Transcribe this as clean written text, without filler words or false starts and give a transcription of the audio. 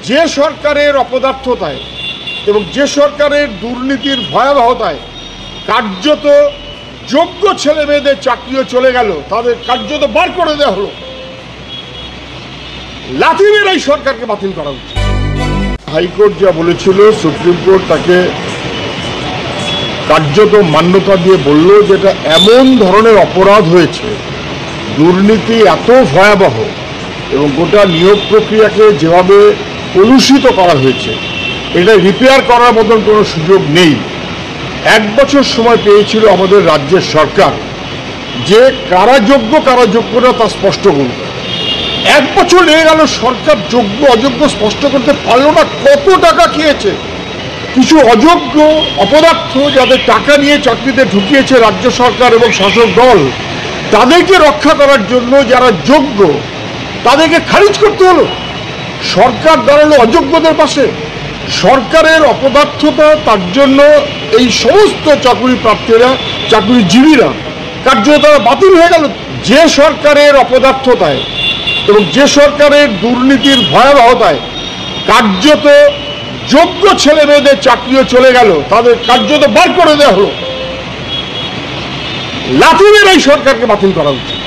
যে সরকারের অপদার্থতায় এবং যে সরকারের দুর্নীতির ভয়াবহতায় কার্যত যোগ্য ছেলে মেয়েদের চাকরিও চলে গেল, তাদের কার্যত বার করে দেওয়া হলো, লাথি মেরে এই সরকারকে বাতিল করা উচিত। হাইকোর্ট যা বলেছিল, সুপ্রিম কোর্ট তাকে কার্যত মান্যতা দিয়ে বলল যে এটা এমন ধরনের অপরাধ হয়েছে, দুর্নীতি এত ভয়াবহ এবং গোটা নিয়োগ প্রক্রিয়াকে যেভাবে কলুষিত করা হয়েছে, এটা রিপেয়ার করার মতন কোনো সুযোগ নেই। 1 বছর সময় পেয়েছিল আমাদের রাজ্যের সরকার যে কারা যোগ্য কারা যোগ্য না তা স্পষ্ট করবে। 1 বছর লেগে গেল, সরকার যোগ্য অযোগ্য স্পষ্ট করতে পারল না। কত টাকা খেয়েছে কিছু অযোগ্য অপদার্থ, যাদের টাকা নিয়ে চাকরিতে ঢুকিয়েছে রাজ্য সরকার এবং শাসক দল, তাদেরকে রক্ষা করার জন্য যারা যোগ্য তাদেরকে খারিজ করতে হলো। সরকার দাঁড়ালো অযোগ্যদের পাশে। সরকারের অপদার্থতা, তার জন্য এই সমস্ত চাকরি প্রার্থীরা, চাকরিজীবীরা কার্যত তারা বাতিল হয়ে গেল। যে সরকারের অপদার্থতায় এবং যে সরকারের দুর্নীতির ভয়াবহতায় কার্যত যোগ্য ছেলে মেয়েদের চাকরিও চলে গেল, তাদের কার্যত বার করে দেওয়া হলো, লাথি মেরে এই সরকারকে বাতিল করা উচিত।